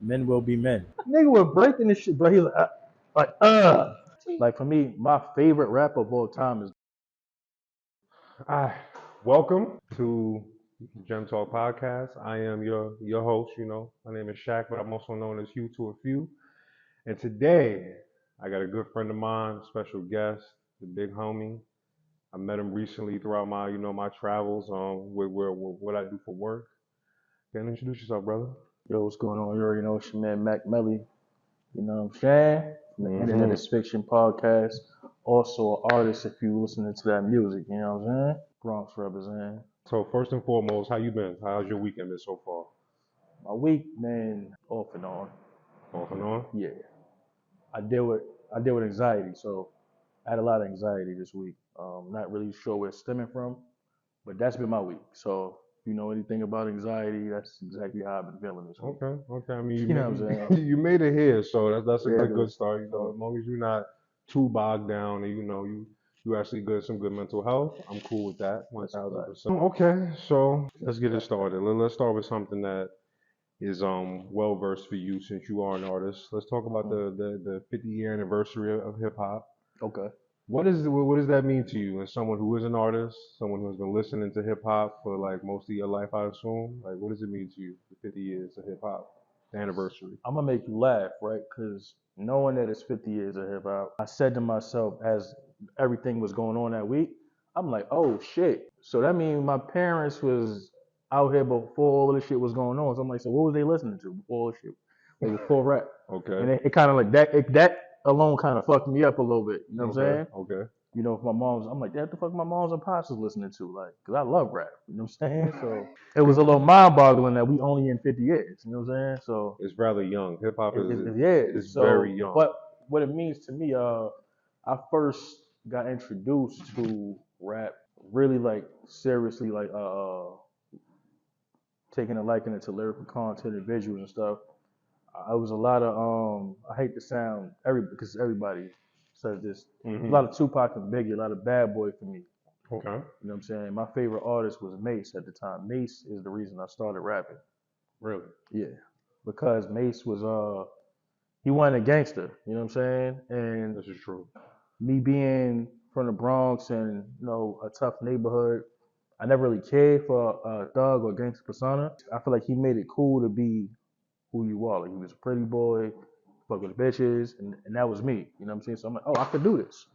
Men will be men. Nigga was breaking this shit, bro. He like. Like for me, my favorite rapper of all time is Hi, welcome to Gemtalk podcast. I am your host. My name is Shaq, but I'm also known as Hugh to a few. And today, I got a good friend of mine, special guest, the big homie. I met him recently throughout my travels. What I do for work. Can you introduce yourself, brother? yo, what's going on? You already know it's your man Mac Melly. You know what I'm saying? From the Internet Mm-hmm. is Fiction podcast. Also an artist if you listening to that music, you know what I'm saying? Bronx representing. So first and foremost, how you been? How's your weekend been so far? My week, man, off and on. Off and on. Yeah. I deal with I deal with anxiety, so I had a lot of anxiety this week. Not really sure where it's stemming from, but that's been my week. So if you know anything about anxiety, that's exactly how I've been feeling this week. Okay, okay. I mean, You know what I'm saying? you made it here, so that's a Yeah, good start. so As long as you're not too bogged down, and you actually some good mental health. I'm cool with that, that's a fact. 1000%. Okay, so let's get it started. Let's start with something that is well versed for you since you are an artist. Let's talk about Mm, the 50-year anniversary of hip hop. okay. What does that mean to you as someone who is an artist, someone who has been listening to hip hop for like most of your life, I assume? Like, what does it mean to you, the 50 years of hip hop, the anniversary? I'm gonna make you laugh, right? Because knowing that it's 50 years of hip hop, I said to myself as everything was going on that week, I'm like, oh shit. So that means my parents was out here before all of this shit was going on. So I'm like, so what was they listening to before all this shit? Like before rap. Okay, And it kind of like that alone kind of fucked me up a little bit. You know what I'm okay, saying? okay. You know, if my mom's, I'm like, what the fuck my moms and pops is listening to? Like, cause I love rap. You know what I'm saying? So it was a little mind boggling that we only in 50 years. You know what I'm saying? So It's rather young. Hip hop yeah. is very So, young. but what it means to me, I first got introduced to rap really like seriously, like taking a liking to lyrical content and visuals and stuff. I was a lot of I hate to sound because everybody says this. A Hmm. lot of Tupac and Biggie, a lot of Bad Boy for me. Okay, You know what I'm saying? My favorite artist was Mace at the time. Mace is the reason I started rapping. really. Yeah, because Mace was he wasn't a gangster. You know what I'm saying? And This is true. me being from the Bronx and a tough neighborhood, I never really cared for a thug or gangster persona. I feel like he made it cool to be who you are. Like he was a pretty boy, fuck with the bitches, and that was me. You know what I'm saying? So I'm like, oh, I could do this.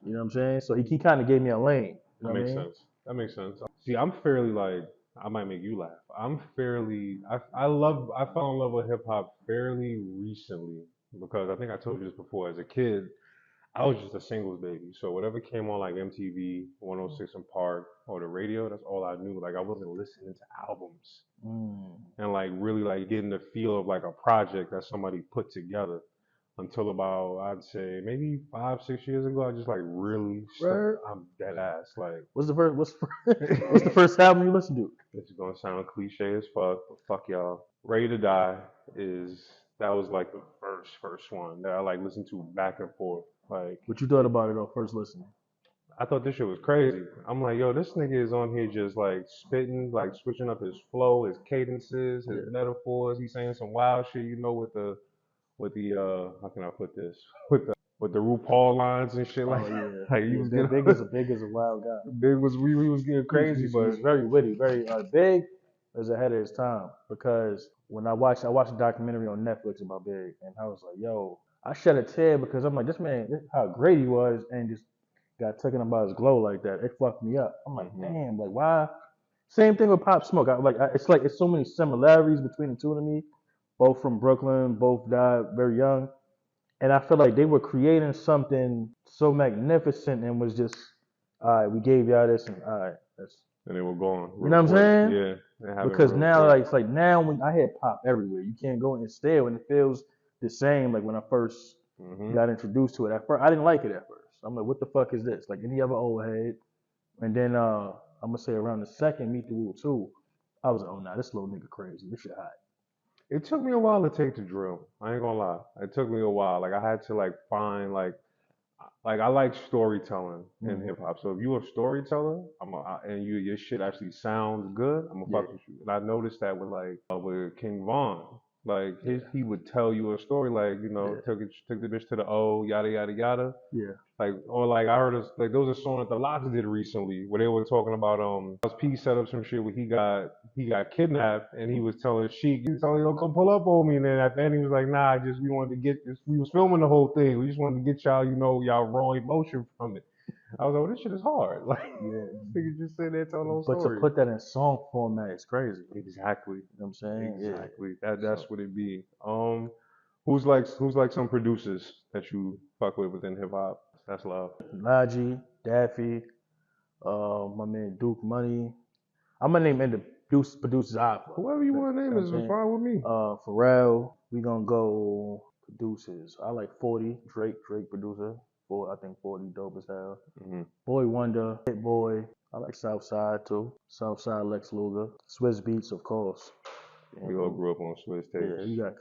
You know what I'm saying? So he kind of gave me a lane. You That know what I makes mean? sense. That makes sense. See, I'm fairly like I might make you laugh. I'm fairly I fell in love with hip hop fairly recently because I think I told you this before. As a kid, I was just a singles baby. So whatever came on like MTV, 106 and Park, or the radio, that's all I knew. Like I wasn't listening to albums Mm. and like really like getting the feel of like a project that somebody put together until about I'd say maybe 5, 6 years ago. I just like really Right. I'm dead ass like. What's the first? What's the first album you listened to? This is gonna sound cliche as fuck, but fuck y'all. Ready to Die is that was like the first one that I like listened to back and forth. Like What you thought about it on first listening? I thought this shit was crazy. I'm like, yo, this nigga is on here just like spitting, like switching up his flow, his cadences, his Yeah. metaphors. He's saying some wild shit, with the how can I put this? With the RuPaul lines and shit like Oh yeah, like he yeah. was getting Big is a wild guy. big was we was getting crazy, He's but very witty, very Big is ahead of his time because when I watched a documentary on Netflix about Big, and I was like, yo, I shed a tear because I'm like, this man, how great he was, and just got taken about his glow like that. It fucked me up. I'm like, hmm damn, like why? Same thing with Pop Smoke. It's like it's so many similarities between the two of me. Both from Brooklyn, both died very young, and I feel like they were creating something so magnificent and was just, all right, we gave y'all this, and all right, that's and they were gone you real know what I'm quick. saying? Yeah, it happened Because real now, quick. like, it's like now when I hear pop everywhere, you can't go instead when it feels the same. Like when I first Hmm. got introduced to it, at first I didn't like it at first. I'm like, what the fuck is this? Like any other old head. And then I'm gonna say around the second Meet the Woo 2, I was like, oh nah, this little nigga crazy. This shit hot. It took me a while to take the drill. I ain't gonna lie. It took me a while. Like I had to like find like I like storytelling in Mm, hip hop. So if you're a storyteller, and your shit actually sounds good, I'm gonna yeah. fuck with you. And I noticed that with with King Von. Like Yeah. he would tell you a story, like Yeah. took the bitch to the O, yada yada yada. Yeah. Like or like I heard us like there was a song that the Locks did recently where they were talking about P set up some shit where he got kidnapped and he was telling Sheik, he was telling him, come pull up on me, and then at the end he was like, nah, just we wanted to get this, we was filming the whole thing, we just wanted to get y'all, y'all raw emotion from it. I was like, well, this shit is hard. Like Yeah. niggas just sitting there telling those But to stories. put that in song format is crazy. Exactly. You know what I'm saying? Yeah. Exactly. That's So what it be. Who's like some producers that you fuck with within hip hop? That's love. Logi, Daffy, my man Duke Money. I'm gonna name the producers I fuck. Whoever you You know want to name what I'm is saying? fine with me. Pharrell. We gonna go producers. I like 40 Drake producer. I think 40 dope as hell. Hmm. Boy Wonder, Hit Boy. I like Southside too. Southside Lex Luger. Swiss Beats, of course. We all grew up on Swiss Yeah, tapes. you got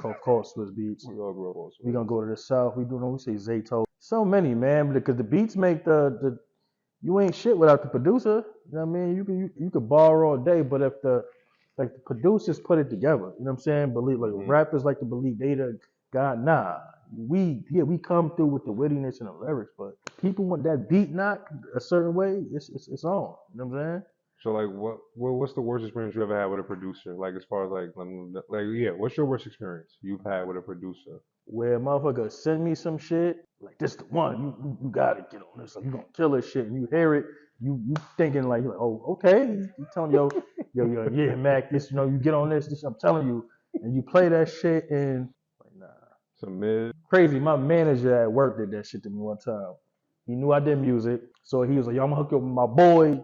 of course Swiss Beats. We all grew up on We Swiss. gonna go to the South. We say Zato. So many, man, because the beats make the you ain't shit without the producer. You know what I mean? You could borrow all day, but if the producers put it together, you know what I'm saying? Believe like Hmm. rappers like to believe they the God. Nah, we come through with the wittiness and the lyrics, but people want that beat knock a certain way. It's on. You know what I'm saying? So like, what's the worst experience you ever had with a producer? Like as far as like yeah, what's your worst experience you've had with a producer? Where a motherfucker send me some shit, like this the one, you gotta get on this, like you gonna kill this shit, and you hear it, you thinking like, oh, okay, you telling yo, yeah, Mac, this, you get on this, I'm telling you, and you play that shit, and like, nah, Some mid. crazy. My manager at work did that shit to me one time. He knew I did music, so he was like, yo, I'm gonna hook you up with my boy.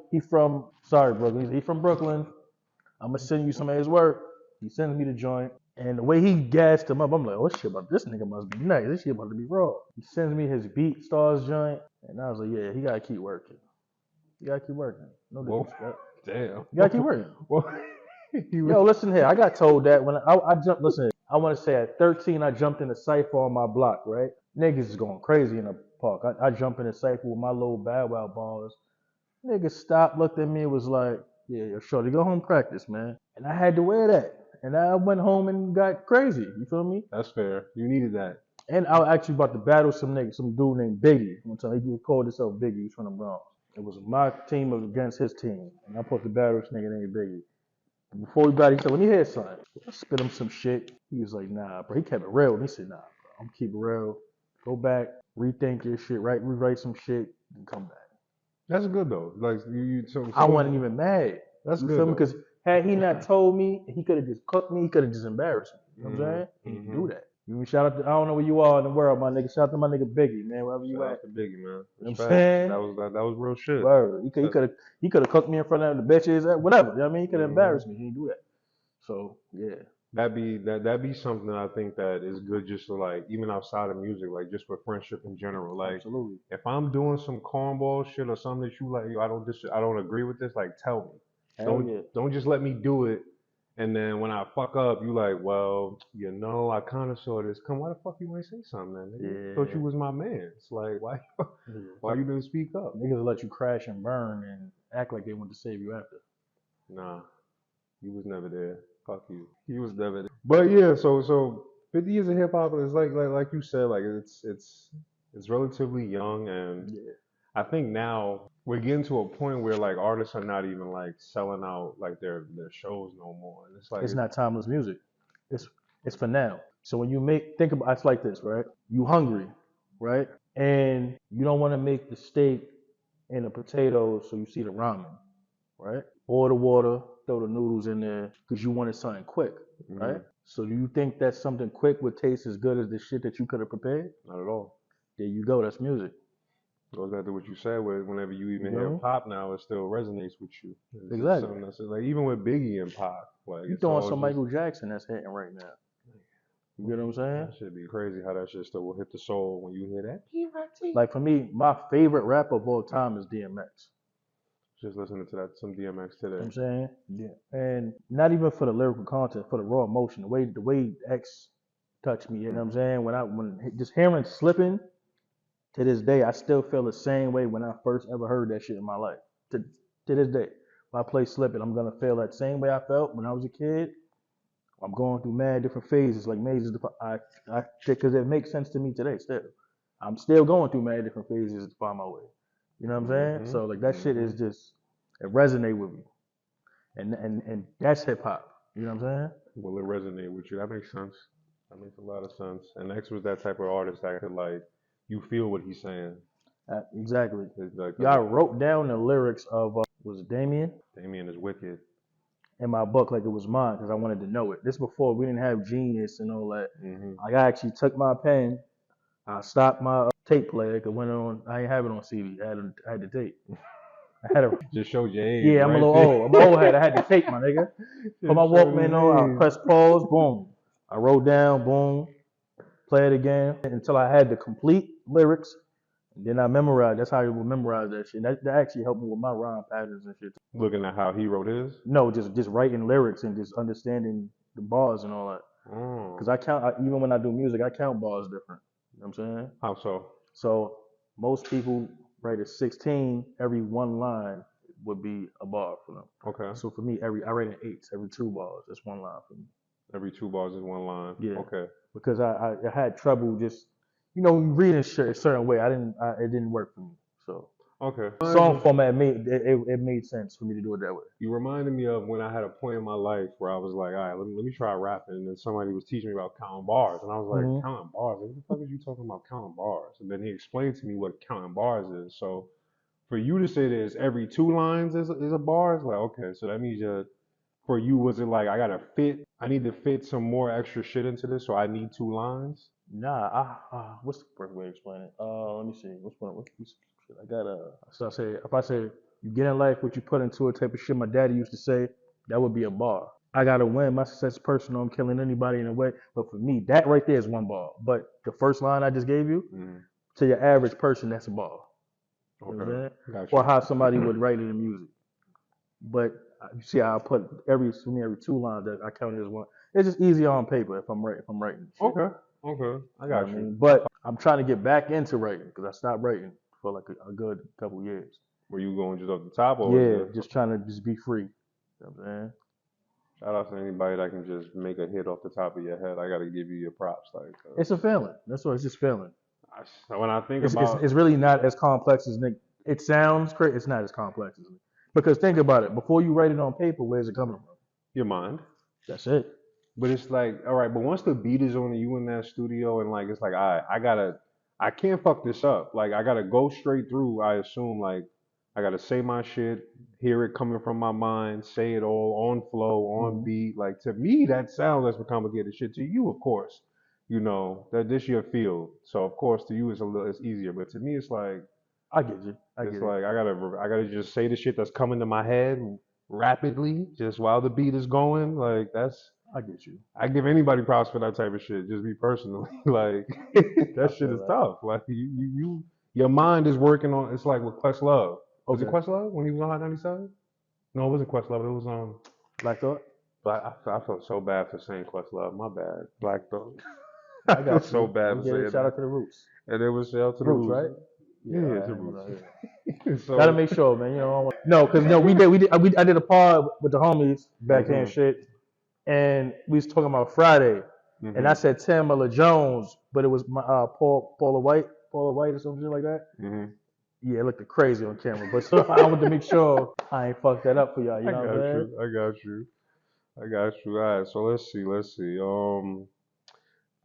Sorry, Brooklyn. He from Brooklyn. I'm gonna send you some of his work. He sends me the joint. And the way he gassed him up, I'm like, oh shit, about this nigga must be nice. This shit about to be raw. He sends me his Beat Stars joint, and I was like, yeah, he gotta keep working. You gotta keep working. No Whoa, disrespect. damn. You gotta keep working. Well, he was. Yo, listen here. I got told that when I jumped. Listen, I want to say at 13, I jumped in the cypher on my block. Right, niggas is going crazy in the park. I jump in the cypher with my little Bow Wow balls. Niggas stopped, looked at me, was like, "Yeah, yo, shorty, go home practice, man." And I had to wear that, and I went home and got crazy. You feel me? That's fair. You needed that. And I was actually about to battle some dude named Biggie. One time he called himself Biggie. He's from the Bronx. It was my team against his team, and I supposed to battle this nigga named Biggie. Before we battled, he said, "Let me hear something." I spit him some shit. He was like, "Nah, bro." He kept it real. And he said, "Nah, bro, I'm keep it real. Go back, rethink your shit, rewrite some shit, and come back." That's good though. Like I wasn't even mad. That's You good feel me? though. Because had he not told me, he could have just cooked me. He could have just embarrassed me. You know what I'm saying? He didn't Mm-hmm. do that. You know, shout out to, I don't know where you are in the world, my nigga. Shout out to my nigga Biggie, man, wherever you Shout at. out to Biggie, man. You know what I'm Respect. saying? That was real shit. Word. He could have cooked me in front of the bitches, whatever. You know what I mean? He could have Mm-hmm. embarrassed me. He didn't do that. So yeah. That be something that I think that is good just to like even outside of music, like just for friendship in general. Like Absolutely. if I'm doing some cornball shit or something that you like, I don't agree with this, like tell me. Hell yeah. Don't just let me do it and then when I fuck up, you like, well, I kind of saw this. Why the fuck you ain't say something, then, nigga? Thought Yeah. you was my man. It's like, why you didn't speak up? Niggas will let you crash and burn and act like they want to save you after. Nah, you was never there. Fuck you. He was never there. But yeah, so 50 years of hip hop is like you said, like it's relatively young, and Yeah. I think now we're getting to a point where like artists are not even like selling out like their shows no more. And it's like It's not timeless music. It's for now. So when you think about it's like this, right? You hungry, right? And you don't want to make the steak and the potatoes, so you see the ramen, right? Boil the water, throw the noodles in there, because you wanted something quick, right? mhm, So do you think that something quick would taste as good as the shit that you could have prepared? not at all. There you go. That's music. Goes back to what you said, where whenever you You even feel hear me? pop now, it still resonates with you. It's just Exactly. something that's like even with Biggie and Pop, like You it's throwing all some just Michael Jackson that's hitting right now. You get what I'm saying? that should be crazy how that shit still will hit the soul when you hear that. Like for me, my favorite rapper of all time is DMX. Just listening to that some DMX You know what today. I'm saying? Yeah. And not even for the lyrical content, for the raw emotion, the way X touched me, you know what I'm saying? When just hearing slipping to this day, I still feel the same way when I first ever heard that shit in my life. To this day. If I play slipping, I'm gonna feel that same way I felt when I was a kid. I'm going through mad different phases, like mazes. Because it makes sense to me today. Still, I'm still going through mad different phases to find my way. You know what I'm saying? So like that shit is just it resonate with me, and that's hip hop. You know what I'm saying? Will it resonate with you? That makes sense. That makes a lot of sense. And X was that type of artist that could like you feel what he's saying. Exactly. It's like Yeah, I wrote down the lyrics of was it Damien Damien is wicked. in my book like it was mine because I wanted to know it. This before we didn't have Genius and all that. Mm-hmm. Like I actually took my pen, I stopped my tape player. It went on. I ain't have it on CD. I had the tape. I had a Just showed your age. yeah. I'm right a little there. old. I'm an old head. I had the tape, my nigga. Put my Just showed Walkman his on. I age. press pause. Boom. I wrote down. Boom. Play it again until I had the complete lyrics. And then I memorized. That's how you would memorize that shit. That actually helped me with my rhyme patterns and shit. Looking at how he wrote his. No, just writing lyrics and just understanding the bars and all that. Oh. Because even when I do music, I count bars different. You know what I'm saying? How so? So most people write a 16. Every one line would be a bar for them. Okay. So for me, I write in eights. Every 2 bars, that's 1 line for me. Every 2 bars is 1 line. Yeah. Okay. Because I had trouble just, reading shit a certain way. It didn't work for me. So Okay. song format it made sense for me to do it that way. You reminded me of when I had a point in my life where I was like, all right, let me try rapping. And then somebody was teaching me about counting bars. And I was like, counting bars? What the fuck is you talking about counting bars? And then he explained to me what counting bars is. So for you to say this every 2 lines is a bar, it's like, okay, so that means for you, was it like, I need to fit some more extra shit into this, so I need 2 lines? Nah, what's the perfect way to explain it? Let me see. I got so if I say you get in life what you put into it type of shit my daddy used to say, that would be a bar. I gotta win. My success is personal. I'm killing anybody in a way. But for me, that right there is 1 bar. But the first line I just gave you, to your average person, that's a bar. You know what I'm saying? Gotcha. Or how somebody would write it in music. But you see how I put every 2 lines that I count as 1. It's just easier on paper if I'm writing. Shit. Okay. I got you. I mean? But I'm trying to get back into writing because I stopped writing for like a good couple years. Were you going just off the top or? Yeah, just trying to just be free. You know what I'm saying? Shout out to anybody that can just make a hit off the top of your head. I got to give you your props. Like it's a feeling. That's what it's just feeling. When I think it's really not as complex as Nick. It sounds crazy. It's not as complex as Nick. Because think about it. Before you write it on paper, where's it coming from? Your mind. That's it. But it's like, all right, but once the beat is on you in that studio and like, it's like, I can't fuck this up. Like, I gotta go straight through. I assume like, I gotta say my shit, hear it coming from my mind, say it all on flow, on beat. Like to me, that sounds less complicated shit. To you, of course, that this your field. So of course, to you, it's easier. But to me, it's like, I get you. I gotta just say the shit that's coming to my head rapidly, just while the beat is going. Like I get you. I give anybody props for that type of shit. Just me personally, like that shit is tough. Like your mind is working on. It's like with Questlove. Was it Questlove when he was on Hot 97? No, it wasn't Questlove. It was Black Thought. But I felt so bad for saying Questlove. My bad, Black Thought. I got so bad for saying shout out to the Roots. And it was shout out to the Roots, Roots, right? Yeah, it's the Roots. So, gotta make sure, man. Because I did a pod with the homies backhand shit, and we was talking about Friday, and I said Tamala Jones, but it was my Paula White or something like that. Yeah, it looked crazy on camera, but so I wanted to make sure I ain't fucked that up for y'all. You know what I'm saying? I got you. All right, so let's see.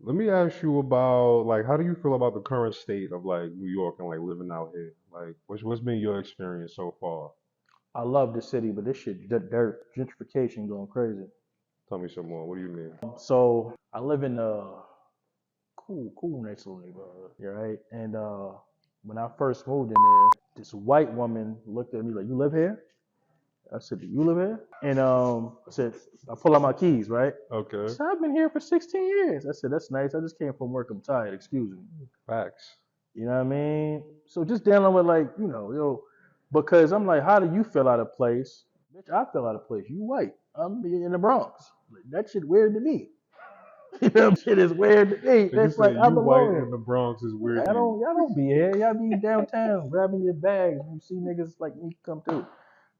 Let me ask you about like how do you feel about the current state of like New York and like living out here? Like what's been your experience so far? I love the city, but this shit, their gentrification going crazy. Tell me some more. What do you mean? So I live in a cool nice little neighborhood, yeah, right? And when I first moved in there, this white woman looked at me like, "You live here?" I said, "Do you live here?" And I said, "I pull out my keys, right?" Okay. So I've been here for 16 years. I said, "That's nice. I just came from work. I'm tired. Excuse me." Facts. You know what I mean? So just dealing with like, because I'm like, how do you feel out of place? Bitch, I feel out of place. You white. I'm in the Bronx. Like, that shit weird to me. You know, shit is weird to me. It's like I belong white in the Bronx is weird. Y'all don't be here. Y'all be downtown grabbing your bags. You see niggas like me come through.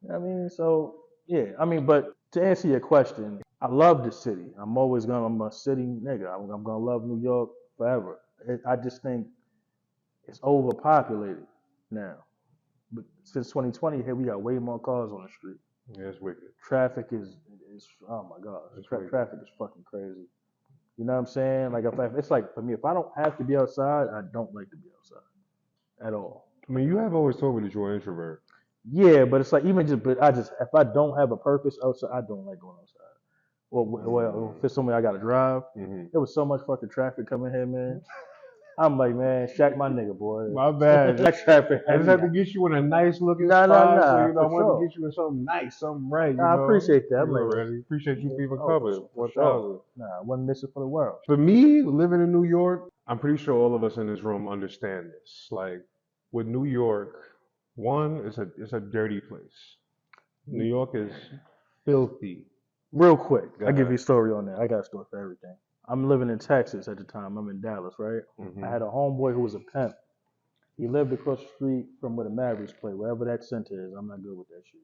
You know what I mean? So yeah, I mean, but to answer your question, I love the city. I'm a city nigga. I'm gonna love New York forever. I just think it's overpopulated now. But since 2020, here we got way more cars on the street. Yeah, it's wicked. Traffic is oh my god, traffic is fucking crazy. You know what I'm saying? Like if it's like for me, if I don't have to be outside, I don't like to be outside at all. I mean, you have always told me that you're an introvert. Yeah, but it's like but I just if I don't have a purpose outside, I don't like going outside. Well, if it's somewhere I gotta drive, there was so much fucking traffic coming here, man. I'm like, man, Shaq my nigga, boy. My bad. That traffic. I just had to get you in a nice looking Nah, spot. nah, So, you know, I for wanted sure. to get you in something nice, something right. Nah, I appreciate that. I'm like, really appreciate you being oh, covered. for 1,000. sure. Nah, I wasn't missing for the world. For me, living in New York, I'm pretty sure all of us in this room understand this. Like with New York, one, it's a dirty place. New York is filthy. Real quick, Go I'll give ahead. you a story on that. I got a story for everything. I'm living in Texas at the time. I'm in Dallas, right? I had a homeboy who was a pimp. He lived across the street from where the Mavericks play, wherever that center is. I'm not good with that shit.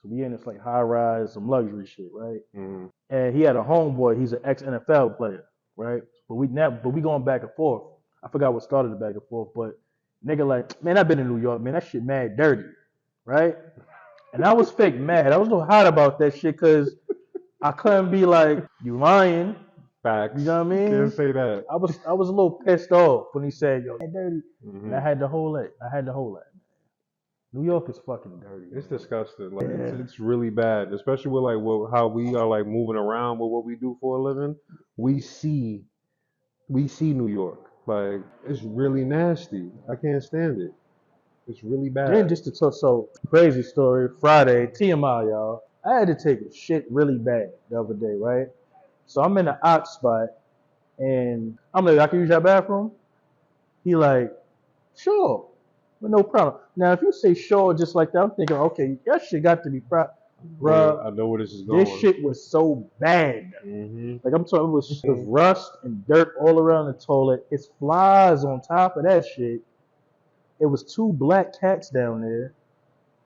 So we in this like high rise, some luxury shit, right? And he had a homeboy. He's an ex NFL player, right? But we going back and forth. I forgot what started the back and forth, but nigga like, man, I've been in New York, man. That shit mad dirty, right? And I was fake mad. I was so hot about that shit because I couldn't be like, you lying. Facts. You know what I mean? Can't say that. I was a little pissed off when he said, yo, that dirty. And I had to hold it. New York is fucking dirty. It's man. disgusting. Like Yeah. it's really bad, especially with like how we are like moving around with what we do for a living. We see New York. Like it's really nasty. I can't stand it. It's really bad. Then just to talk, so crazy story. Friday, TMI, y'all. I had to take a shit really bad the other day, right? So I'm in the ox spot, and I'm like, I can use your bathroom? He like, sure, but no problem. Now, if you say sure just like that, I'm thinking, okay, that shit got to be proper. Bruh, I know where this is going. this shit was so bad. Mm-hmm. Like I'm talking, it was rust and dirt all around the toilet. It's flies on top of that shit. It was 2 black cats down there.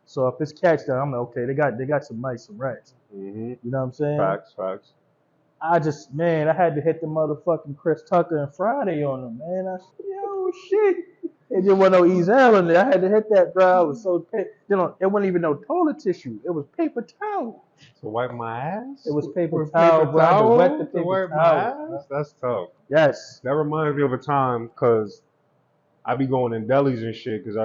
So if it's cats down, I'm like, okay, they got some mice, some rats. Mm-hmm. You know what I'm saying? Facts. I had to hit the motherfucking Chris Tucker and Friday on them, man. I said, yo, shit. It just wasn't no Ease Allen there. I had to hit that, bro. I was so pissed. You know, it wasn't even no toilet tissue. It was paper towel. To wipe my ass? It was paper towel, bro. I had to wet the paper wipe towel. my ass? That's tough. Yes. That reminds me of a time because I be going in delis and shit because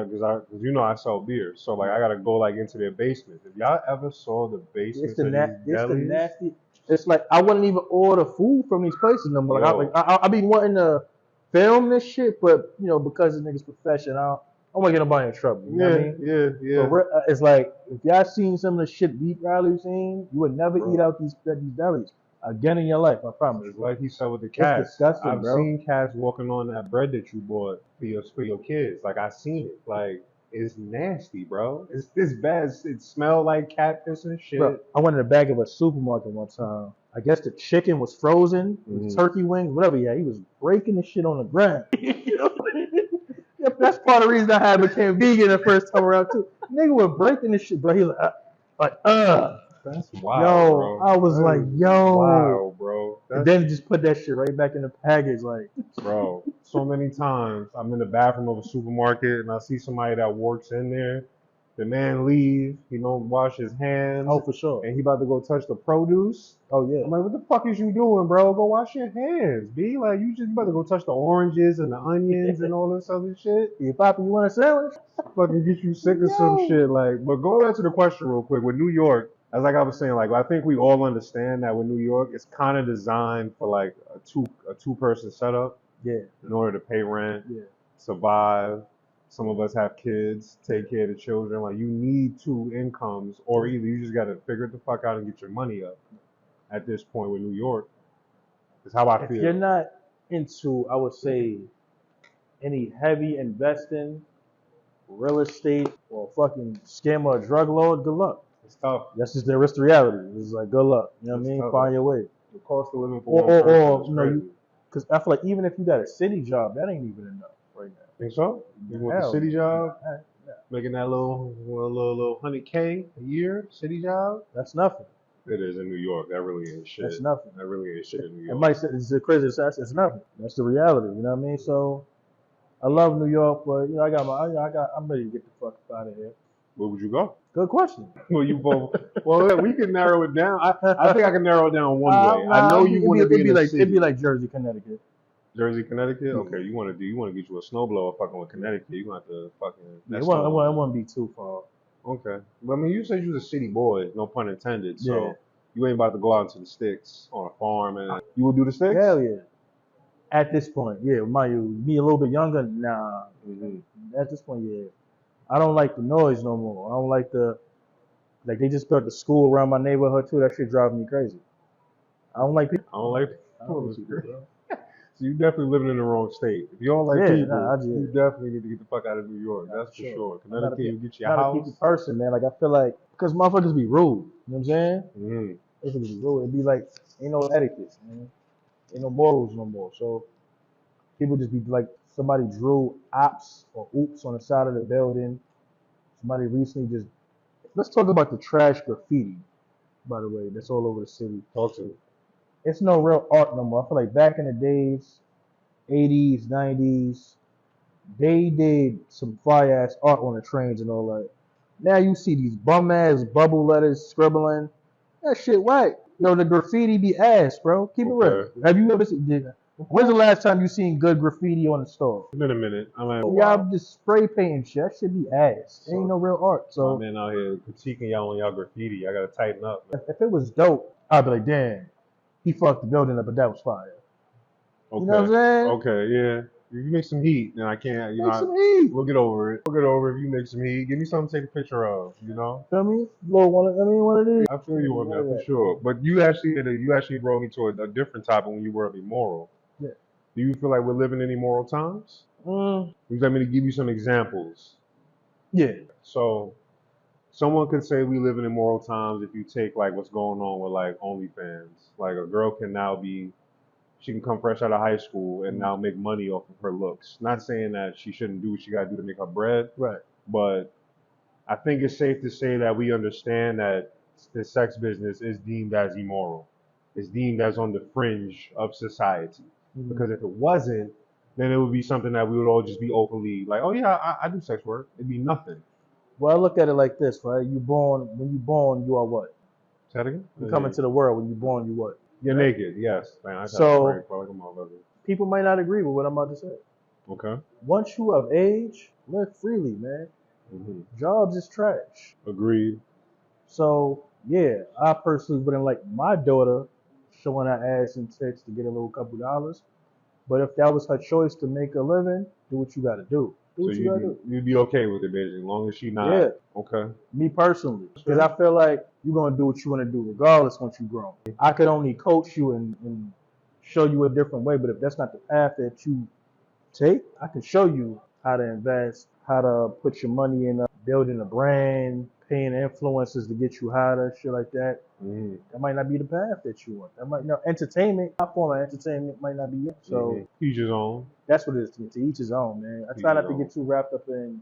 you know I sell beer, so like I gotta go like into their basements. If y'all ever saw the basements It's the delis, nasty. It's like I wouldn't even order food from these places no more. Like I be wanting to film this shit, but you know because the niggas professional, I want to get nobody in trouble. You know what I mean? Yeah. But it's like if y'all seen some of the shit we probably seen, you would never eat out these delis again in your life. I promise. It's like he said with the cats. It's disgusting, I've bro. seen cats walking on that bread that you bought for your kids. Like I seen it. Like it's nasty, bro. It's bad. It smelled like cat piss and shit. Bro, I went in the back of a supermarket one time. I guess the chicken was frozen, turkey wings, whatever. Yeah, he was breaking the shit on the ground. That's part of the reason I became vegan the first time around too. Nigga was breaking this shit, bro. He like. That's wild, yo, bro. I was like, yo. Wow, bro. And then just put that shit right back in the package, like. Bro, so many times I'm in the bathroom of a supermarket and I see somebody that works in there. The man leave, he don't wash his hands. Oh, for sure. And he about to go touch the produce. Oh, yeah. I'm like, what the fuck is you doing, bro? Go wash your hands, B. Like, you about to go touch the oranges and the onions and all this other shit. Yeah, Poppy, you want a sandwich? Fucking get you sick of some shit. Like, but going back to the question real quick, with New York, as like I was saying, like I think we all understand that with New York, it's kind of designed for like a two person setup. Yeah. In order to pay rent, survive. Some of us have kids, take care of the children. Like you need 2 incomes, or either you just gotta figure it the fuck out and get your money up. At this point with New York, is how I feel. If you're not into, I would say, any heavy investing, real estate, or fucking scam or drug lord, good luck. It's tough. That's just the reality. It's like good luck. You know what I mean? Tough. Find your way. The cost of living for or you know, because I feel like even if you got a city job, that ain't even enough right now. Think so? You want the city job, making that little 100K a year, city job? That's nothing. It is in New York. That really ain't shit. That's nothing. That really ain't shit in New It York. might say it's a crazy sense. It's nothing. That's the reality. You know what I mean? So I love New York, but I'm ready to get the fuck out of here. Where would you go? Good question. Well, you both. Well, we can narrow it down. I think I can narrow it down one way. I know you want to be in a city. It'd be like Jersey, Connecticut. Jersey, Connecticut. Yeah. Okay, you want to get you a snowblower fucking with Connecticut. You gonna have to fucking. Yeah, it wouldn't be too far. Okay, but I mean, you said you was a city boy, no pun intended. So Yeah. you ain't about to go out into the sticks on a farm, and you would do the sticks. Hell yeah. At this point, yeah. Mind you, me a little bit younger, nah. At this point, yeah. I don't like the noise no more. I don't like like they just built the school around my neighborhood too. That shit driving me crazy. I don't like people. I don't like I don't people. like people, bro. So you definitely living in the wrong state. If you don't like Yeah, people, nah, you definitely need to get the fuck out of New York. That's for sure. Connecticut, you get your I'm not a house. people person, man. Like I feel like because motherfuckers be rude. You know what I'm saying? Mm-hmm. They could be rude. It'd be like ain't no etiquette, man. Ain't no morals no more. So people just be like somebody drew ops or oops on the side of the building. Somebody recently just let's talk about the trash graffiti, by the way, that's all over the city. Talk to me. It's no real art no more. I feel like back in the days, 80s, 90s, they did some fire ass art on the trains and all that. Now you see these bum ass bubble letters scribbling. That shit whack. No, the graffiti be ass, bro. Keep it real. Have you ever seen? When's the last time you seen good graffiti on the store? It's been a minute. I'm like, Y'all just spray painting shit. That shit be ass. Ain't no real art. So my man out here critiquing y'all on y'all graffiti. I gotta tighten up, man. if it was dope, I'd be like, damn, he fucked the building up, but that was fire. Okay. You know what I'm saying? Okay, yeah. If you make some heat, then I can't. Make some heat. We'll get over it. We'll get over it if you make some heat. Give me something to take a picture of. You know. Feel me? One of these. I feel you on that for sure. But you actually brought me to a different topic when you were immoral. Yeah. Do you feel like we're living in immoral times? Would you like me to give you some examples? Yeah. So, someone could say we live in immoral times if you take like what's going on with like OnlyFans. Like a girl can now she can come fresh out of high school and now make money off of her looks. Not saying that she shouldn't do what she got to do to make her bread. Right. But I think it's safe to say that we understand that the sex business is deemed as immoral. It's deemed as on the fringe of society. Mm-hmm. Because if it wasn't, then it would be something that we would all just be openly like, oh yeah, I do sex work. It'd be nothing. Well, I look at it like this, right? When you born, you are what? Say that again? You come into the world. When you born, you what? You're naked, yes. Man, I So like a motherfucker. People might not agree with what I'm about to say. Okay. Once you of age, live freely, man. Mm-hmm. Jobs is trash. Agreed. So yeah, I personally wouldn't like my daughter showing her ass and tits to get a little couple dollars. But if that was her choice to make a living, do what you got to do. Do what you got to do. You'd be okay with it, basically, as long as she not. Yeah. Okay. Me personally, because I feel like you're gonna do what you want to do regardless once you grow. I could only coach you and show you a different way, but if that's not the path that you take, I can show you how to invest, how to put your money in building a brand, paying influencers to get you higher, shit like that. Mm-hmm. That might not be the path that you want. That might, entertainment, my form of entertainment might not be it. So each his own. That's what it is. To each his own, man. I try not to get too wrapped up in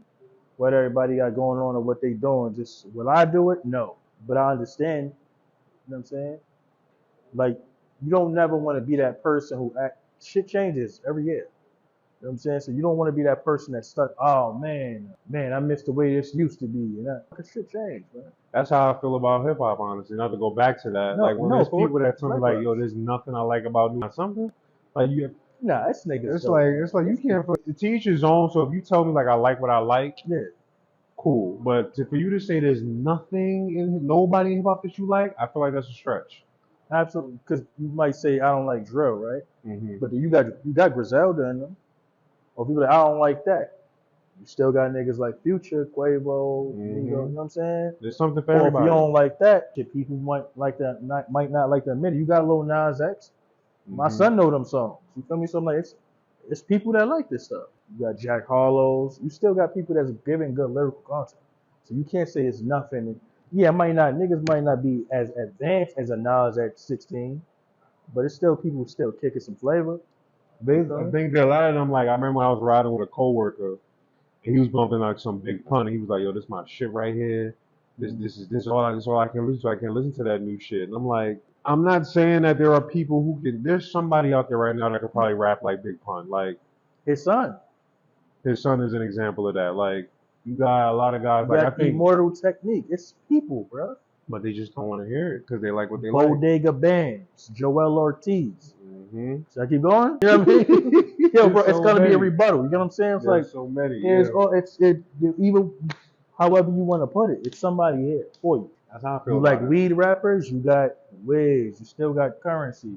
what everybody got going on or what they doing. Just will I do it? No, but I understand. You know what I'm saying? Like you don't never want to be that person who shit changes every year. You know what I'm saying? So you don't want to be that person that's stuck. Oh man, I miss the way this used to be. You know, shit changed, man. That's how I feel about hip hop, honestly. Not to go back to that. Like when there's people that tell me like, yo, there's nothing I like about something. Like you. Nah, it's niggas. It's like you can't. To each his own. So if you tell me like I like what I like, yeah, cool. But for you to say there's nobody in hip hop that you like, I feel like that's a stretch. Absolutely, because you might say I don't like drill, right? Mm-hmm. But you got Griselda in them. Or people like, I don't like that. You still got niggas like Future, Quavo, you know what I'm saying? There's something for everybody. Or if you don't like that, people might not like that minute. You got a little Nas X. My son know them songs. You feel me? So I'm like, it's people that like this stuff. You got Jack Harlow's. You still got people that's giving good lyrical content. So you can't say it's nothing. Yeah, niggas might not be as advanced as a Nas at 16, but it's still people still kicking some flavor. I think that a lot of them, like, I remember when I was riding with a coworker, and he was bumping like some big pun, and he was like, yo, this is my shit right here. This is all I can listen to. I can't listen to that new shit. And I'm like, I'm not saying that there are people who can. There's somebody out there right now that could probably rap like Big Pun. Like His son. his son is an example of that. Like you got a lot of guys. You Like I got think, immortal technique. It's people, bro. but they just don't want to hear it because they like what they like. Bodega Bands, Joel Ortiz. Mm-hmm. Should I keep going? You know what I mean? Yo, bro, it's so gonna be a many. rebuttal. You know what I'm saying? It's There's like so many. there's Yeah. even however you want to put it. It's somebody here for you. That's how I feel You about like it. weed rappers? You got Wiz. You still got Currency.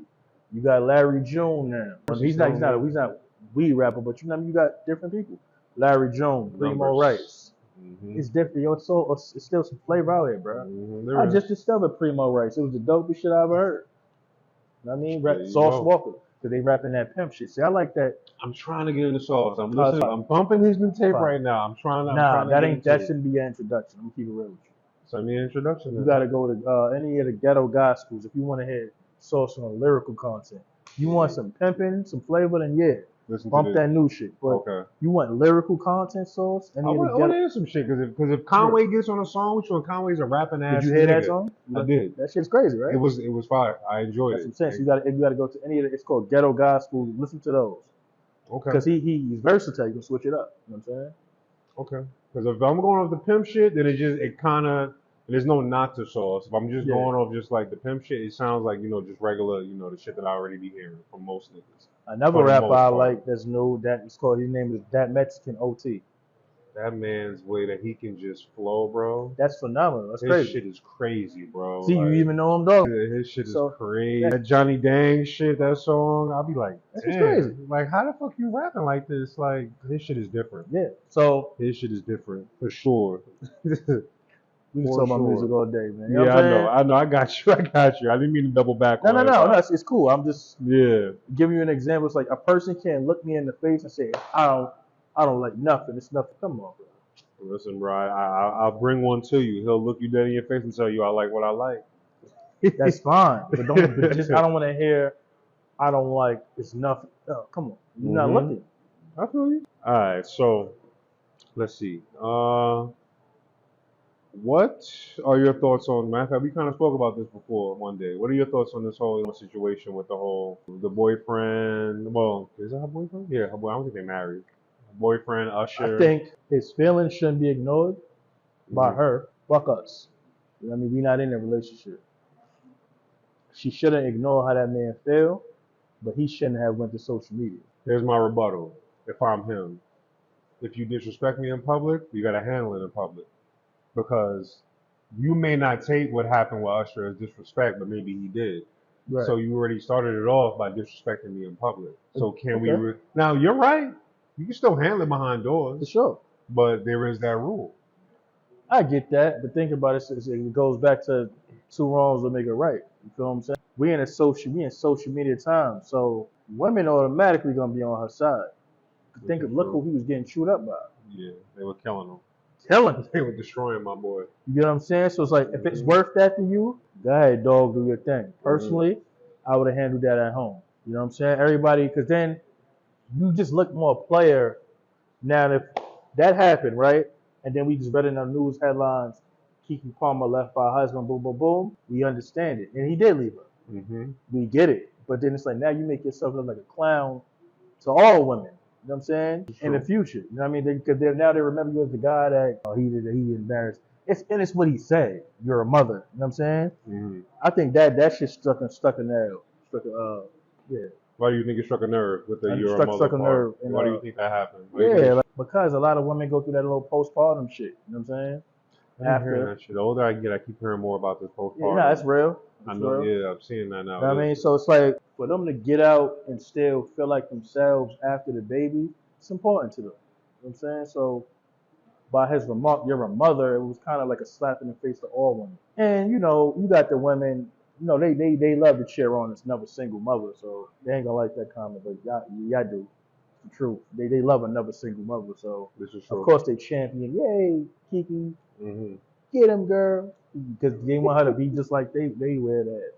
You got Larry June now. He's not weed rapper, but you know you got different people. Larry June, Primo Numbers. Rice. Mm-hmm. It's different. Yo, it's still some flavor out here, bro. Mm-hmm. I just discovered Primo Rice. It was the dopest shit I ever heard. You know what I mean? There you Sauce go. Walker, because they rapping that pimp shit. See, I like that. I'm trying to get into Sauce. I'm Fine. listening. I'm bumping his new tape Fine. right now. I'm trying to Nah, get into that it. shouldn't be your introduction. I'm gonna keep it real with you. Send me an introduction. You then. gotta go to any of the ghetto gospels if you want to hear Sauce on lyrical content. You want some pimping, some flavor, then yeah, Listen bump to that new shit. But Okay. you want lyrical content, Sauce? I Any of the want to ghetto? hear some shit because if Conway gets on a song with you and Conway's a rapping ass Did you hear nigga, that song? I did. That shit's crazy, right? It was fire. I enjoyed That's it. what I'm saying. So you gotta go to any of the. It's called ghetto gospel. Listen to those Okay. because he's versatile. You can switch it up. You know what I'm saying? Okay. Because if I'm going off the pimp shit, then it kind of there's no not to Sauce. If I'm just Yeah. going off just like the pimp shit, it sounds like just regular the shit that I already be hearing from most niggas. Another For the rapper most I part. like that's new. That is called. His name is That Mexican OT. That man's way that he can just flow, bro. That's phenomenal. That's His crazy. shit is crazy, bro. See, you even know him, dog. His shit is So, crazy. That Johnny Dang shit, that song, I'll be like, That's just damn. crazy. Like, how the fuck you rapping like this? Like, his shit is different. Yeah. So His shit is different, for sure. we can For talk about sure. music all day, man. You know Yeah, what I'm saying? I know. I got you. I didn't mean to double back on No. that. It's cool. I'm just Yeah. giving you an example. It's like a person can't look me in the face and say, I don't like nothing. It's nothing. Come on, bro. Listen, bro, I'll bring one to you. He'll look you dead in your face and tell you, I like what I like. That's fine. But I don't want to hear, I don't like, it's nothing. Oh, come on. You're not looking. I feel you. All right, so let's see. What are your thoughts on? Matter of fact, we kind of spoke about this before one day. What are your thoughts on this whole situation with the boyfriend? Well, is that her boyfriend? Yeah, her boy. I don't think they're married. Boyfriend, Usher. I think his feelings shouldn't be ignored by her. Fuck us. You know what I mean? We're not in a relationship. She shouldn't ignore how that man feel, but he shouldn't have went to social media. Here's my rebuttal. If I'm him, if you disrespect me in public, you gotta handle it in public, because you may not take what happened with Usher as disrespect, but maybe he did. Right. So you already started it off by disrespecting me in public. So can we? Okay. Now you're right. You can still handle it behind For doors, sure. but there is that rule. I get that, but think about it. It goes back to two wrongs will make it right. You feel what I'm saying? We in social media time, so women automatically gonna be on her side. Look who he was getting chewed up by. Yeah, they were killing him. Killing. They were destroying my boy. You get what I'm saying? So it's like, if it's worth that to you, go ahead, dog, do your thing. Personally, I would have handled that at home. You know what I'm saying? Everybody, because then you just look more player. Now, if that happened, right, and then we just read in the news headlines, Keke Palmer left by her husband, boom, boom, boom, we understand it. And he did leave her. Mm-hmm. We get it. But then it's like, now you make yourself look like a clown to all women. You know what I'm saying? In the future. You know what I mean? Because now they remember you as the guy that he embarrassed. It's what he said. You're a mother. You know what I'm saying? Mm-hmm. I think that shit stuck a nerve. Yeah. Why do you think it struck a nerve with the you're a mother struck a nerve. part? Why do you think that happened? Because a lot of women go through that little postpartum shit. You know what I'm saying? I'm hearing that shit. The older I get, I keep hearing more about this postpartum. Yeah, no, that's real. I know. Real. Yeah, I'm seeing that now. You know what I mean? So it's like, for them to get out and still feel like themselves after the baby, it's important to them. You know what I'm saying? So by his remark, you're a mother, it was kind of like a slap in the face to all women. And, you got the women, they love to cheer on another single mother, so they ain't gonna like that comment, but y'all do. It's the truth. They love another single mother, so this is true. Of course they champion, yay, Keke, Mm-hmm. get him, girl, because they want her to be just like they wear that.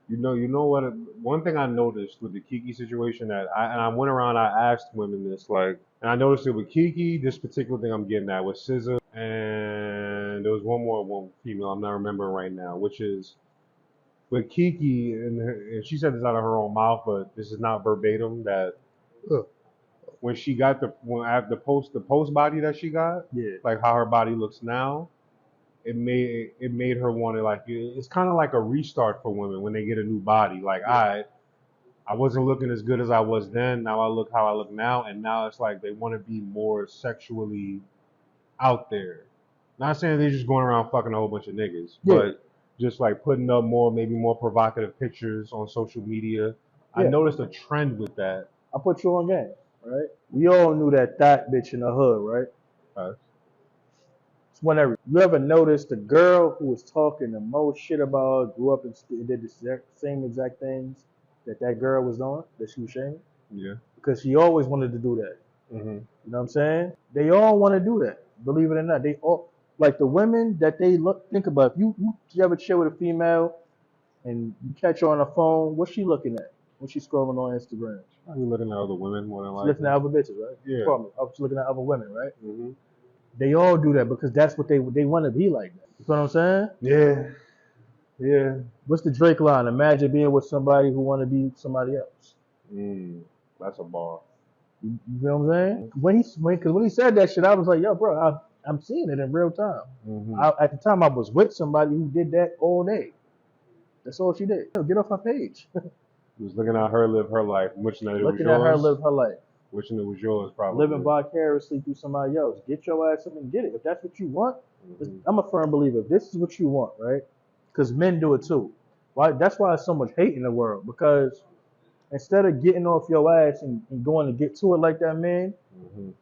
You know what? One thing I noticed with the Kiki situation I went around, I asked women this, like, and I noticed it with Kiki. This particular thing I'm getting at with SZA, and there was one female I'm not remembering right now, which is with Kiki, and she said this out of her own mouth, but this is not verbatim. That when she got when after the post body that she got, Yeah. like how her body looks now, it made her want to, like, it's kind of like a restart for women when they get a new body. Like, I wasn't looking as good as I was then. Now I look how I look now, and now it's like they want to be more sexually out there. Not saying they're just going around fucking a whole bunch of niggas, Yeah. but just like putting up maybe more provocative pictures on social media. I Yeah. noticed a trend with that. I put you on game, right? We all knew that thought bitch in the hood, right? Uh, It's whenever you ever noticed the girl who was talking the most shit about her, grew up and did the same exact things that girl was doing, that she was shaming? yeah. Because she always wanted to do that. hmm You know what I'm saying? They all want to do that. Believe it or not, they all like the women that they look. Think about if you ever chill with a female and you catch her on the phone, what's she looking at when she's scrolling on Instagram? Are you looking at other women more than She's likely? looking at other bitches, right? Yeah. Probably. She's looking at other women, right? hmm They all do that because that's what they want to be like that. You know what I'm saying? Yeah. Yeah. What's the Drake line? Imagine being with somebody who want to be somebody else. That's a bar. You feel what I'm saying? When he said that shit, I was like, yo, bro, I'm seeing it in real time. hmm At the time, I was with somebody who did that all day. That's all she did. Yo, get off her page. Was looking at her live her life, wishing that it was Looking at her yours. live her life. Wishing it was yours, probably. Living vicariously through somebody else. Get your ass up and get it. If that's what you want, Mhm. I'm a firm believer. If this is what you want, right? Because men do it too. Why? That's why there's so much hate in the world. Because instead of getting off your ass and going to get to it like that man, Mhm.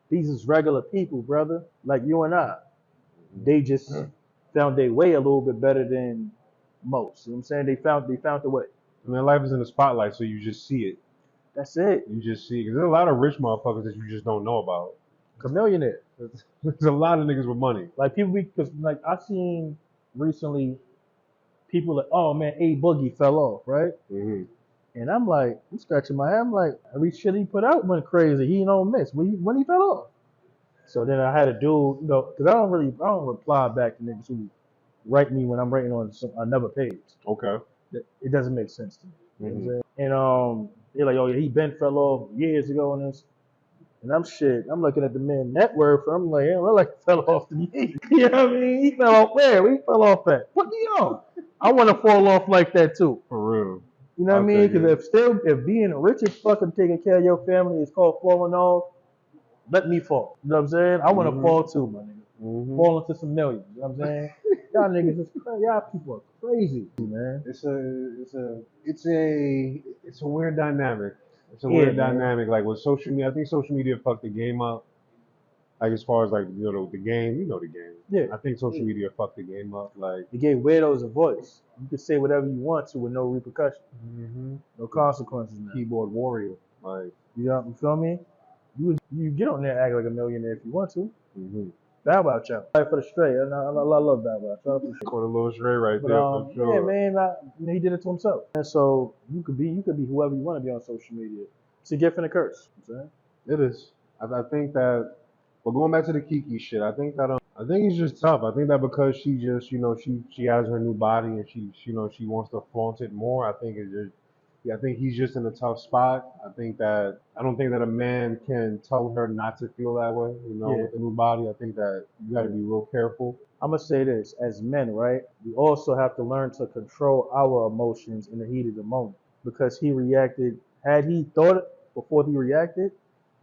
these is regular people, brother, like you and I. Mhm. They just found their way a little bit better than most. You know what I'm saying? They found the way. I mean, life is in the spotlight, so you just see it. That's it. You just see it. 'Cause there's a lot of rich motherfuckers that you just don't know about. Chameleonaire. There's a lot of niggas with money. Like people, because like I seen recently, people like, oh man, A Boogie fell off, right? hmm And I'm like, I'm scratching my head. I'm like, every shit he put out went crazy. He don't miss when he fell off. So then I had a dude, you know, because I don't reply back to niggas who write me when I'm writing on another page. Okay. It doesn't make sense to me. You know what I'm hmm saying? And they're like, oh yeah, he been fell off years ago and this. And I'm looking at the man net worth. I'm like, yeah, well, like he fell off to me. You know what I mean? He fell off where? Where he fell off at? Put me on. I want to fall off like that too. For real. You know what I mean? Because if being rich as fuck and taking care of your family is called falling off, let me fall. You know what I'm saying? I want to fall too, my nigga. Fall into some millions. You know what I'm saying? Y'all niggas is crazy. Y'all people are crazy, man. It's a weird dynamic. It's a Yeah, weird man. dynamic. Like with social media, I think social media fucked the game up. Like as far as like the game, the game. Yeah. I think social media fucked the game up. Like It gave weirdos a voice. You can say whatever you want to with no repercussions, no consequences, man. keyboard warrior. Like You feel me? You get on there and act like a millionaire if you want to. mm-hmm. Bow Wow Chow. Right for the straight. I love Bow Wow. Shout out to Caught a little straight right But there for sure. yeah, man, he did it to himself. And so you could be whoever you want to be on social media. It's a gift and a curse. You know what I'm saying? It is. I think that. But going back to the Kiki shit, I think that I think it's just tough. I think that because she just she has her new body and she wants to flaunt it more. I think it's just. Yeah, I think he's just in a tough spot. I don't think that a man can tell her not to feel that way, Yeah. with the new body. I think that you got to be real careful. I'm gonna say this: as men, right, we also have to learn to control our emotions in the heat of the moment. Because he reacted, had he thought it before he reacted,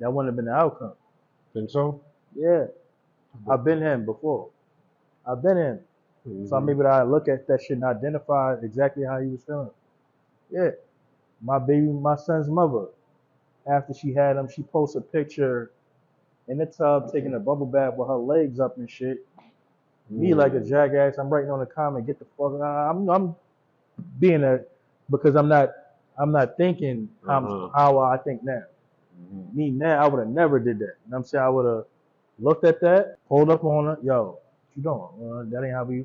that wouldn't have been the outcome. Think so? Yeah, I've been him before. I've been him. Mm-hmm. So I'm able to look at that shit and identify exactly how he was feeling. Yeah. My son's mother, after she had him, she posted a picture in the tub taking a bubble bath with her legs up and shit. Me like a jackass, I'm writing on the comment, get the fuck out. I'm being because I'm not thinking how I think now. Me now, I would have never did that. You know what I'm saying? I would have looked at that, pulled up on her, yo, what you doing? That ain't how we.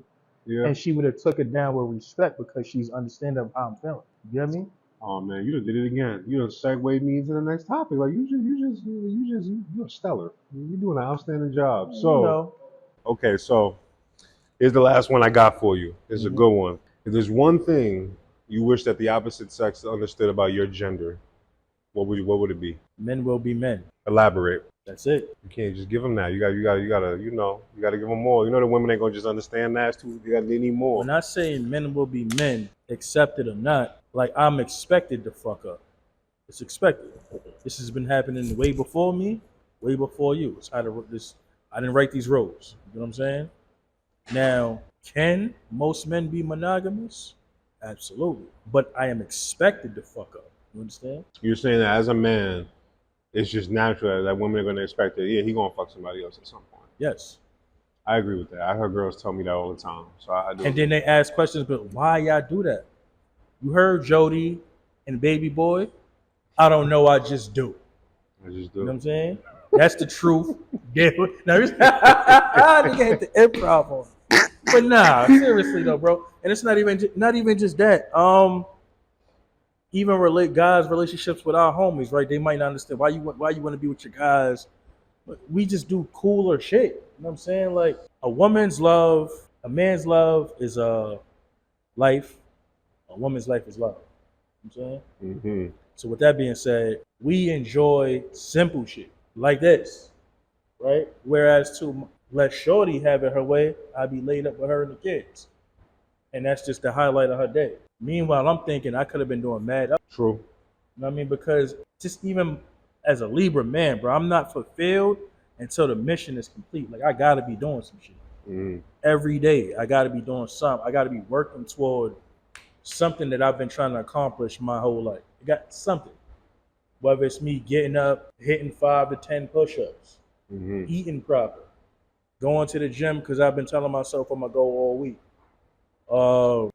Yeah. and she would have took it down with respect because she's understanding of how I'm feeling. You get me? Oh man, you done did it again. You done segued me into the next topic. Like you're stellar. You're doing an outstanding job. You So, know. okay, so here's the last one I got for you. This is a Mhm. good one. If there's one thing you wish that the opposite sex understood about your gender, what would it be? Men will be men. Elaborate. That's it. You can't just give them that. You gotta give them more. You know the women ain't gonna just understand that. It's too, they need more. When I say men will be men, accept it or not, like I'm expected to fuck up. It's expected. This has been happening way before me, way before you. It's how to this. I didn't write these rules. You know what I'm saying? Now, can most men be monogamous? Absolutely. But I am expected to fuck up. You understand? You're saying that as a man, it's just natural that women are gonna expect that. Yeah, he gonna fuck somebody else at some point. Yes. I agree with that. I heard girls tell me that all the time. So I do. And then they ask questions, but why y'all do that? You heard Jody and Baby Boy? I don't know, I just do. I just You know what do. I'm saying? That's the truth. Yeah. Now, nigga hit the improv on. But nah, seriously though, bro. And it's not even just that. Even guys' relationships with our homies, right? They might not understand why you want to be with your guys. But we just do cooler shit. You know what I'm saying? Like a man's love is life. A woman's life is love. You know what I'm saying? Mm-hmm. So with that being said, we enjoy simple shit like this, right? Whereas to let Shorty have it her way, I'd be laid up with her and the kids, and that's just the highlight of her day. Meanwhile, I'm thinking I could have been doing mad. True. You know what I mean? Because just even as a Libra man, bro, I'm not fulfilled until the mission is complete. Like I gotta be doing some shit every day. I gotta be doing something. I gotta be working toward something that I've been trying to accomplish my whole life. I got something. Whether it's me getting up, hitting 5 to 10 push-ups, eating proper, going to the gym because I've been telling myself I'm gonna go all week,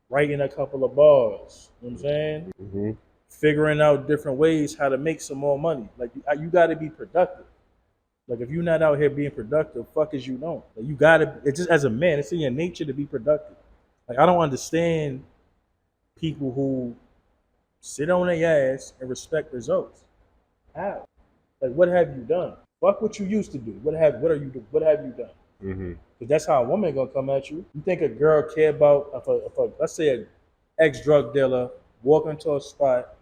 writing a couple of bars. You know what I'm saying? Mm-hmm. Figuring out different ways how to make some more money. Like you got to be productive. Like if you're not out here being productive, fuck is you don't. Like you gotta. It's just as a man, it's in your nature to be productive. Like I don't understand people who sit on their ass and respect results. How? Like what have you done? Fuck what you used to do. What have you done? Mm-hmm. Because that's how a woman gonna come at you. You think a girl care about if a let's say an ex drug dealer walk into a spot,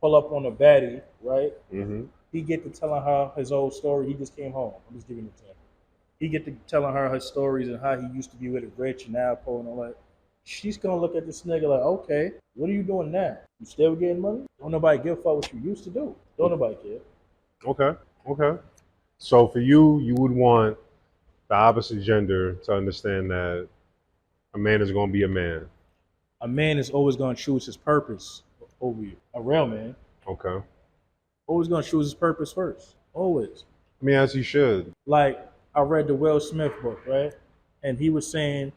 pull up on a baddie, right? Mm-hmm. He get to telling her his old story. He just came home. I'm just giving it to him. He get to telling her his stories and how he used to be with a rich and now poor and all that. She's gonna look at this nigga like, okay, what are you doing now? You still getting money? Don't nobody give a fuck what you used to do. Don't nobody care. Okay. Okay. So for you, you would want the opposite gender to understand that a man is going to be a man. A man is always gonna choose his purpose over you. A real man Okay. always gonna choose his purpose first. Always. I mean, as he should. Like I read the Will Smith book, right? And he was saying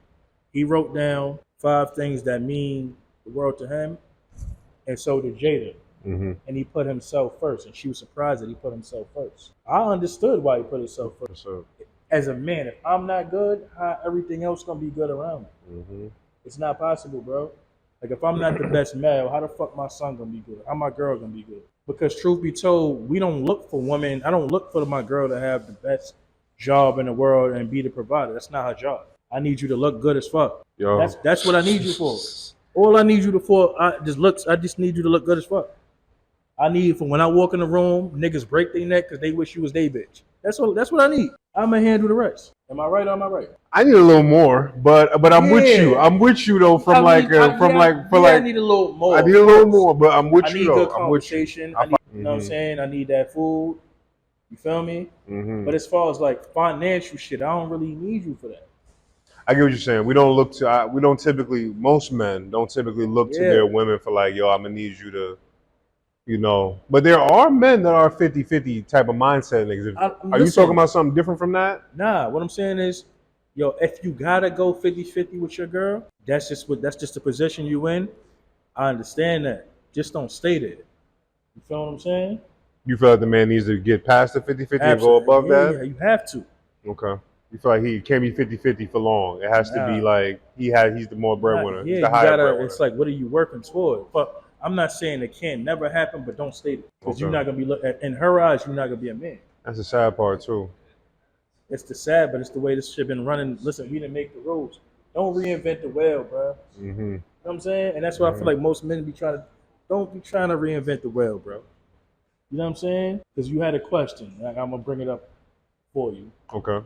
he wrote down 5 things that mean the world to him, and so did Jada. Mm-hmm. And he put himself first, and she was surprised that he put himself first. I understood why he put himself first. So, As a man, if I'm not good, how everything else gonna be good around me? mm-hmm. It's not possible, bro. Like if I'm not the best male, how the fuck my son gonna be good? How my girl gonna be good? Because truth be told, we don't look for women. I don't look for my girl to have the best job in the world and be the provider. That's not her job. I need you to look good as fuck. Yo. That's what I need you for. All I need you to for I just need you to look good as fuck. I need for when I walk in the room, niggas break their neck because they wish you was they bitch. That's what I need. I'ma handle the rest. Am I right or am I right? I need a little more, but I'm with you. I'm with you though. I need a little more. I need a little more, but I'm with I you need though. good I'm with you. conversation. I need, you know what I'm saying? I need that food. You feel me? Mm-hmm. But as far as like financial shit, I don't really need you for that. I get what you're saying. Most men don't typically look to their women for like, yo, I'm gonna need you to, you know. But there are men that are 50-50 type of mindset niggas. Are you talking about something different from that? Nah, what I'm saying is, yo, if you gotta go 50-50 with your girl, that's just the position you in. I understand that. Just don't stay there. You feel what I'm saying? You feel like the man needs to get past the 50-50 and go above that? Yeah, you have to. Okay. You feel like he can't be 50-50 for long. It has to be Nah, like he's the more breadwinner. yeah, He's the you higher gotta. breadwinner. It's like, what are you working toward? But I'm not saying it can't never happen, but don't state it because you're Okay. not gonna be in her eyes. You're not gonna be a man. That's the sad part too. It's the sad, but it's the way this shit been running. Listen, we didn't make the rules. Don't reinvent the wheel, bro. You Mm-hmm. know what I'm saying? And that's why I feel Mm-hmm. like most men be trying to. Don't be trying to reinvent the wheel, bro. You know what I'm saying? Because you had a question. I'm gonna bring it up for you. Okay.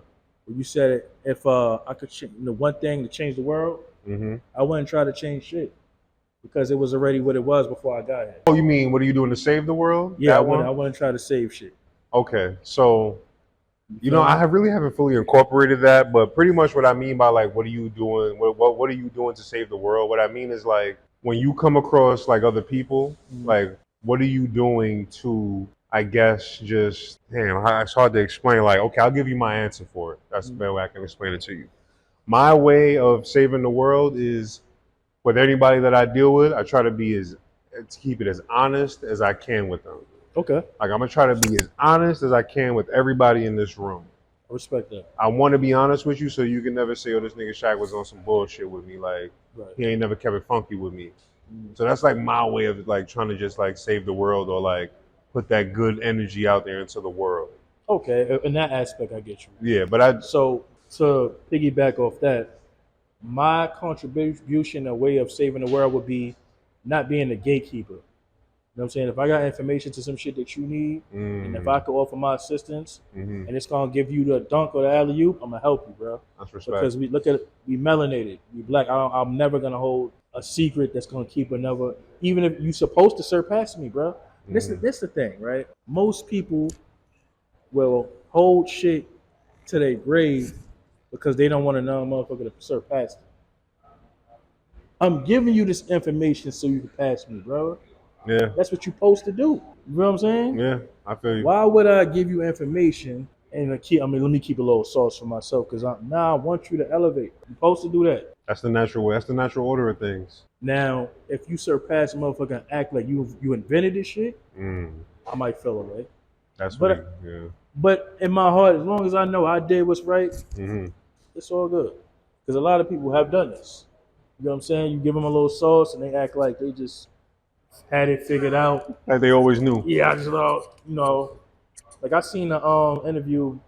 You said if I could change one thing to change the world, Mm-hmm. I wouldn't try to change shit because it was already what it was before I got here. Oh, you mean what are you doing to save the world? Yeah, That one? I wouldn't try to save shit. Okay. So You feel I me? really haven't fully incorporated that, but pretty much what I mean by like, what are you doing? What are you doing to save the world? What I mean is like, when you come across like other people, like, what are you doing to, I guess, just damn, it's hard to explain. Like, okay, I'll give you my answer for it. That's the better way I can explain it to you. My way of saving the world is with anybody that I deal with, I try to be to keep it as honest as I can with them. Okay, Like I'm gonna try to be as honest as I can with everybody in this room. I respect that. I want to be honest with you, so you can never say, "Oh, this nigga Shaq was on some bullshit with me." Like Right. he ain't never kept it funky with me. So that's like my way of like trying to just like save the world or like put that good energy out there into the world. Okay, in that aspect, I get you. Yeah, but I So to piggyback off that, my contribution, a way of saving the world, would be not being a gatekeeper. You know what I'm saying? If I got information to some shit that you need, and if I could offer my assistance, and it's gonna give you the dunk or the alley oop, I'm gonna help you, bro. that's respect. Because we look at we melanated, we black. I'm never gonna hold a secret that's gonna keep another. Even if you're supposed to surpass me, bro. This the thing, right? Most people will hold shit to their grave because they don't want another motherfucker to surpass them. I'm giving you this information so you can pass me, bro. Yeah, That's what you're supposed to do. You know what I'm saying? yeah, I feel you. Why would I give you information and let me keep a little sauce for myself because I want you to elevate. You're supposed to do that. That's the natural way. That's the natural order of things. Now, if you surpass a motherfucker and act like you invented this shit, Mm, I might feel away. that's But yeah. but in my heart, as long as I know I did what's right, Mm-hmm. it's all good. Because a lot of people have done this. You know what I'm saying? You give them a little sauce and they act like they just had it figured out. Like they always knew. Yeah, I just like I seen the interview.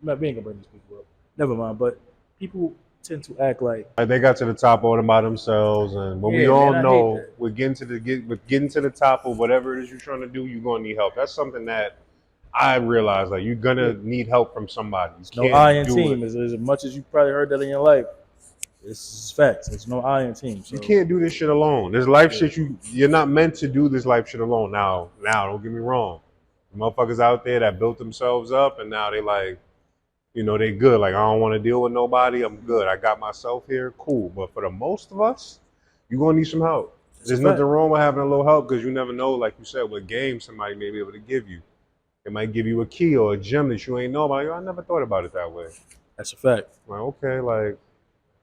We ain't gonna bring these people up. Never mind. But people tend to act like Like they got to the top all by themselves, and but we all man, I hate know that. we're getting to the top of whatever it is you're trying to do. You're gonna need help. That's something that I realize. Like you're gonna need help from somebody. You No I can't in do team. it. As much as you probably heard that in your life, it's facts. It's no I in team. So You can't do this shit alone. This life shit you're not meant to do this life shit alone. Now don't get me wrong. The motherfuckers out there that built themselves up and now they like, they good. Like I don't want to deal with nobody. I'm good. I got myself here. Cool. But for the most of us, you're gonna need some help. There's nothing wrong with having a little help because you never know, like you said, what game somebody may be able to give you. It might give you a key or a gem that you ain't know about. I never thought about it that way. that's a fact. Like, okay, like,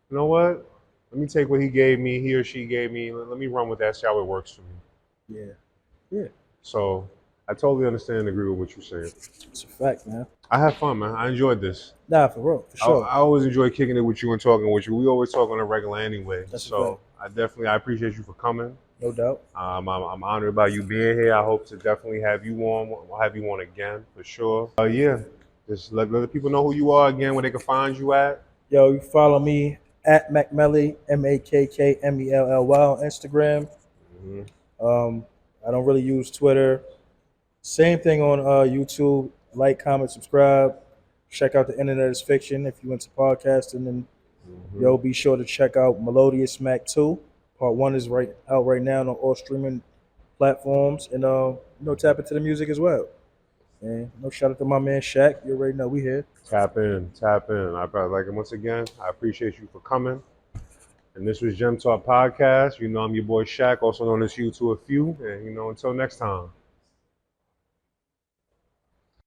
you know what? Let me take what he gave me, he or she gave me. Let me run with that, see how it works for me. Yeah. Yeah. So I totally understand and agree with what you're saying. It's a fact, man. I had fun, man. I enjoyed this. Nah, for real, for sure. I always enjoy kicking it with you and talking with you. We always talk on a regular anyway. That's a So I appreciate you for coming. No doubt. I'm honored by you being here. I hope to definitely have you on. I'll have you on again for sure. Yeah, just let the people know who you are again, where they can find you at. Yo, you follow me at McMelly, MakkMelly on Instagram. I don't really use Twitter. Same thing on YouTube. Like, comment, subscribe. Check out The Internet is Fiction if you into podcasting. And yo, be sure to check out Melodious Mac 2. Part 1 is out right now on all streaming platforms. And tap into the music as well. And shout out to my man Shaq. You already know we here. Tap in. And once again, I appreciate you for coming. And this was Gemtalk Podcast. You know I'm your boy Shaq, also known as You to a Few. And until next time.